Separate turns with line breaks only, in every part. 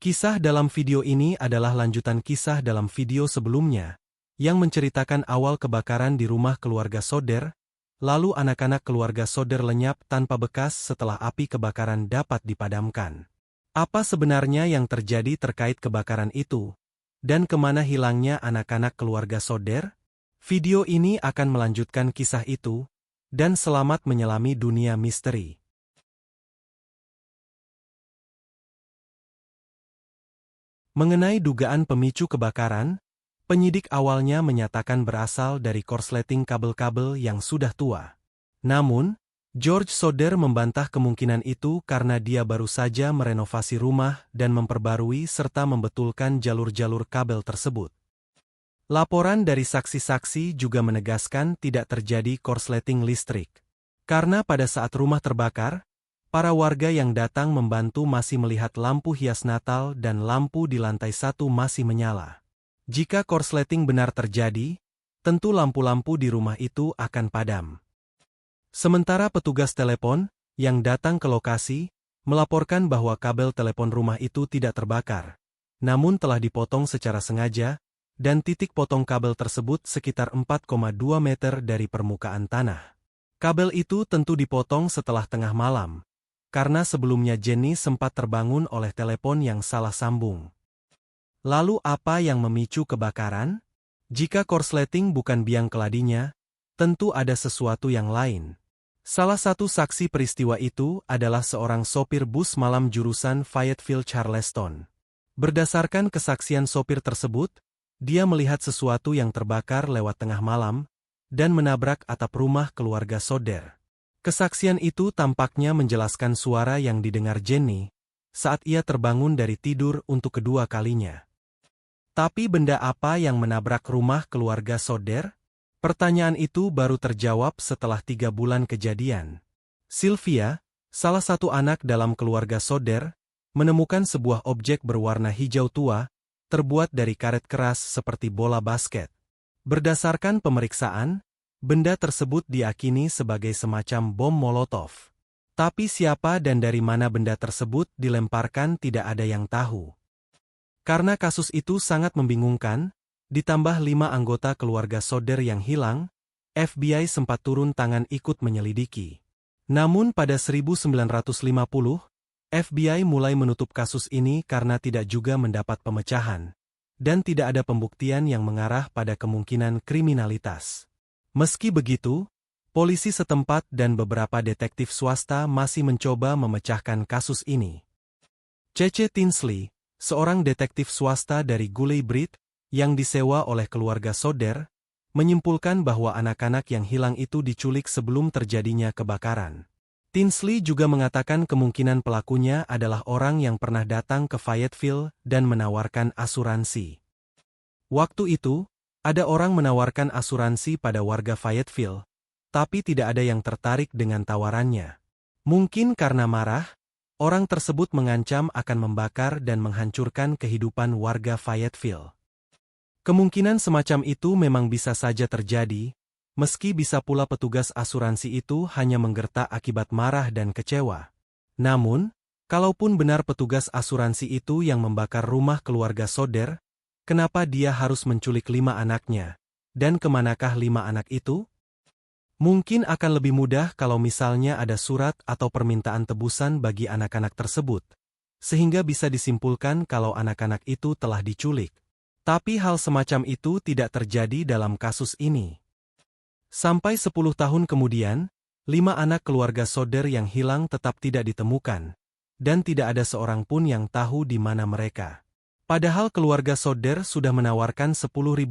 Kisah dalam video ini adalah lanjutan kisah dalam video sebelumnya, yang menceritakan awal kebakaran di rumah keluarga Soder, lalu anak-anak keluarga Soder lenyap tanpa bekas setelah api kebakaran dapat dipadamkan. Apa sebenarnya yang terjadi terkait kebakaran itu? Dan kemana hilangnya anak-anak keluarga Soder? Video ini akan melanjutkan kisah itu, dan selamat menyelami dunia misteri. Mengenai dugaan pemicu kebakaran, penyidik awalnya menyatakan berasal dari korsleting kabel-kabel yang sudah tua. Namun, George Soder membantah kemungkinan itu karena dia baru saja merenovasi rumah dan memperbarui serta membetulkan jalur-jalur kabel tersebut. Laporan dari saksi-saksi juga menegaskan tidak terjadi korsleting listrik. Karena pada saat rumah terbakar, para warga yang datang membantu masih melihat lampu hias Natal dan lampu di lantai 1 masih menyala. Jika korsleting benar terjadi, tentu lampu-lampu di rumah itu akan padam. Sementara petugas telepon, yang datang ke lokasi, melaporkan bahwa kabel telepon rumah itu tidak terbakar, namun telah dipotong secara sengaja, dan titik potong kabel tersebut sekitar 4,2 meter dari permukaan tanah. Kabel itu tentu dipotong setelah tengah malam, karena sebelumnya Jenny sempat terbangun oleh telepon yang salah sambung. Lalu apa yang memicu kebakaran? Jika korsleting bukan biang keladinya, tentu ada sesuatu yang lain. Salah satu saksi peristiwa itu adalah seorang sopir bus malam jurusan Fayetteville-Charleston. Berdasarkan kesaksian sopir tersebut, dia melihat sesuatu yang terbakar lewat tengah malam, dan menabrak atap rumah keluarga Soder. Kesaksian itu tampaknya menjelaskan suara yang didengar Jenny saat ia terbangun dari tidur untuk kedua kalinya. Tapi benda apa yang menabrak rumah keluarga Soder? Pertanyaan itu baru terjawab setelah 3 bulan kejadian. Sylvia, salah satu anak dalam keluarga Soder, menemukan sebuah objek berwarna hijau tua, terbuat dari karet keras seperti bola basket. Berdasarkan pemeriksaan, benda tersebut diakini sebagai semacam bom Molotov. Tapi siapa dan dari mana benda tersebut dilemparkan tidak ada yang tahu. Karena kasus itu sangat membingungkan, ditambah 5 anggota keluarga Soder yang hilang, FBI sempat turun tangan ikut menyelidiki. Namun pada 1950, FBI mulai menutup kasus ini karena tidak juga mendapat pemecahan, dan tidak ada pembuktian yang mengarah pada kemungkinan kriminalitas. Meski begitu, polisi setempat dan beberapa detektif swasta masih mencoba memecahkan kasus ini. C.C. Tinsley, seorang detektif swasta dari Gully Breed, yang disewa oleh keluarga Soder, menyimpulkan bahwa anak-anak yang hilang itu diculik sebelum terjadinya kebakaran. Tinsley juga mengatakan kemungkinan pelakunya adalah orang yang pernah datang ke Fayetteville dan menawarkan asuransi. Waktu itu, ada orang menawarkan asuransi pada warga Fayetteville, tapi tidak ada yang tertarik dengan tawarannya. Mungkin karena marah, orang tersebut mengancam akan membakar dan menghancurkan kehidupan warga Fayetteville. Kemungkinan semacam itu memang bisa saja terjadi, meski bisa pula petugas asuransi itu hanya menggertak akibat marah dan kecewa. Namun, kalaupun benar petugas asuransi itu yang membakar rumah keluarga Soder, kenapa dia harus menculik 5 anaknya? Dan kemanakah 5 anak itu? Mungkin akan lebih mudah kalau misalnya ada surat atau permintaan tebusan bagi anak-anak tersebut, sehingga bisa disimpulkan kalau anak-anak itu telah diculik. Tapi hal semacam itu tidak terjadi dalam kasus ini. Sampai 10 tahun kemudian, 5 anak keluarga Soder yang hilang tetap tidak ditemukan, dan tidak ada seorang pun yang tahu di mana mereka. Padahal keluarga Soder sudah menawarkan $10.000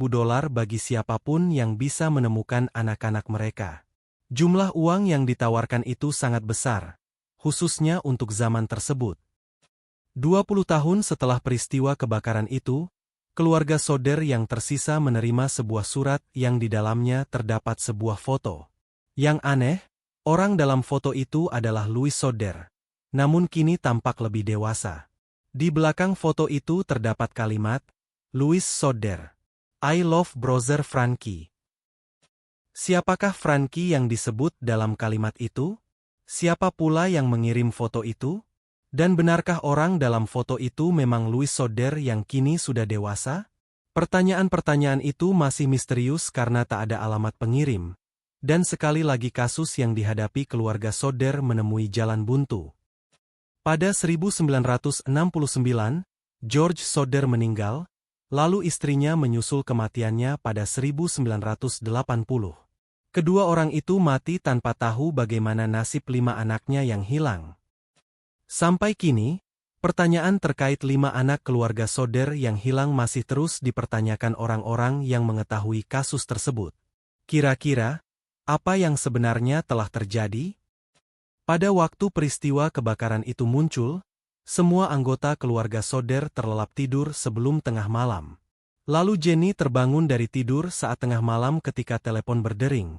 bagi siapapun yang bisa menemukan anak-anak mereka. Jumlah uang yang ditawarkan itu sangat besar, khususnya untuk zaman tersebut. 20 tahun setelah peristiwa kebakaran itu, keluarga Soder yang tersisa menerima sebuah surat yang di dalamnya terdapat sebuah foto. Yang aneh, orang dalam foto itu adalah Louis Soder, namun kini tampak lebih dewasa. Di belakang foto itu terdapat kalimat, Louis Soder, I love brother Frankie. Siapakah Frankie yang disebut dalam kalimat itu? Siapa pula yang mengirim foto itu? Dan benarkah orang dalam foto itu memang Louis Soder yang kini sudah dewasa? Pertanyaan-pertanyaan itu masih misterius karena tak ada alamat pengirim. Dan sekali lagi kasus yang dihadapi keluarga Soder menemui jalan buntu. Pada 1969, George Soder meninggal, lalu istrinya menyusul kematiannya pada 1980. Kedua orang itu mati tanpa tahu bagaimana nasib 5 anaknya yang hilang. Sampai kini, pertanyaan terkait 5 anak keluarga Soder yang hilang masih terus dipertanyakan orang-orang yang mengetahui kasus tersebut. Kira-kira, apa yang sebenarnya telah terjadi? Pada waktu peristiwa kebakaran itu muncul, semua anggota keluarga Soder terlelap tidur sebelum tengah malam. Lalu Jenny terbangun dari tidur saat tengah malam ketika telepon berdering.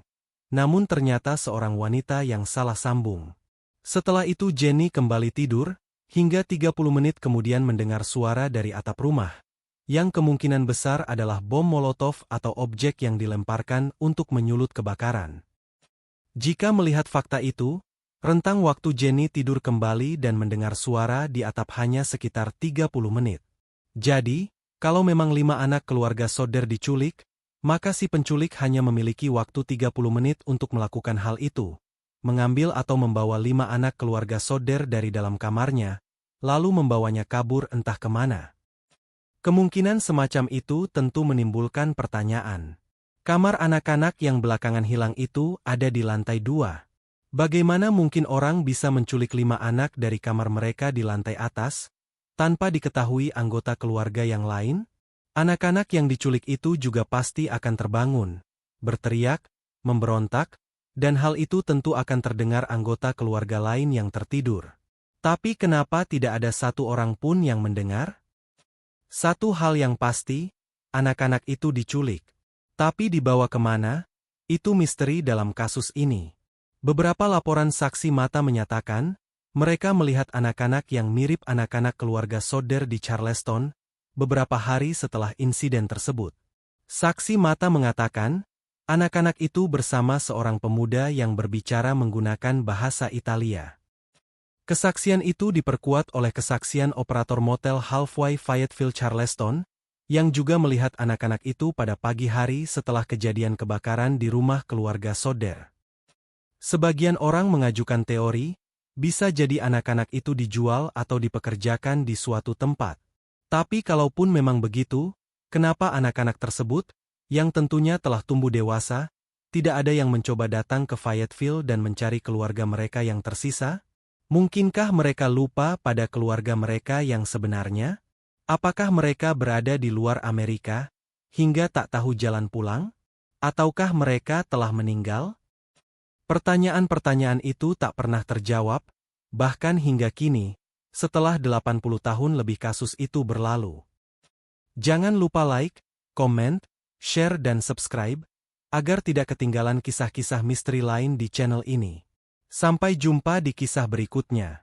Namun ternyata seorang wanita yang salah sambung. Setelah itu Jenny kembali tidur, hingga 30 menit kemudian mendengar suara dari atap rumah, yang kemungkinan besar adalah bom Molotov atau objek yang dilemparkan untuk menyulut kebakaran. Jika melihat fakta itu, rentang waktu Jenny tidur kembali dan mendengar suara di atap hanya sekitar 30 menit. Jadi, kalau memang 5 anak keluarga Soder diculik, maka si penculik hanya memiliki waktu 30 menit untuk melakukan hal itu. Mengambil atau membawa 5 anak keluarga Soder dari dalam kamarnya, lalu membawanya kabur entah kemana. Kemungkinan semacam itu tentu menimbulkan pertanyaan. Kamar anak-anak yang belakangan hilang itu ada di lantai 2. Bagaimana mungkin orang bisa menculik 5 anak dari kamar mereka di lantai atas, tanpa diketahui anggota keluarga yang lain? Anak-anak yang diculik itu juga pasti akan terbangun, berteriak, memberontak, dan hal itu tentu akan terdengar anggota keluarga lain yang tertidur. Tapi kenapa tidak ada satu orang pun yang mendengar? Satu hal yang pasti, anak-anak itu diculik. Tapi dibawa kemana? Itu misteri dalam kasus ini. Beberapa laporan saksi mata menyatakan, mereka melihat anak-anak yang mirip anak-anak keluarga Soder di Charleston, beberapa hari setelah insiden tersebut. Saksi mata mengatakan, anak-anak itu bersama seorang pemuda yang berbicara menggunakan bahasa Italia. Kesaksian itu diperkuat oleh kesaksian operator motel Halfway Fayetteville Charleston, yang juga melihat anak-anak itu pada pagi hari setelah kejadian kebakaran di rumah keluarga Soder. Sebagian orang mengajukan teori, bisa jadi anak-anak itu dijual atau dipekerjakan di suatu tempat. Tapi kalaupun memang begitu, kenapa anak-anak tersebut, yang tentunya telah tumbuh dewasa, tidak ada yang mencoba datang ke Fayetteville dan mencari keluarga mereka yang tersisa? Mungkinkah mereka lupa pada keluarga mereka yang sebenarnya? Apakah mereka berada di luar Amerika, hingga tak tahu jalan pulang? Ataukah mereka telah meninggal? Pertanyaan-pertanyaan itu tak pernah terjawab, bahkan hingga kini, setelah 80 tahun lebih kasus itu berlalu. Jangan lupa like, komen, share dan subscribe, agar tidak ketinggalan kisah-kisah misteri lain di channel ini. Sampai jumpa di kisah berikutnya.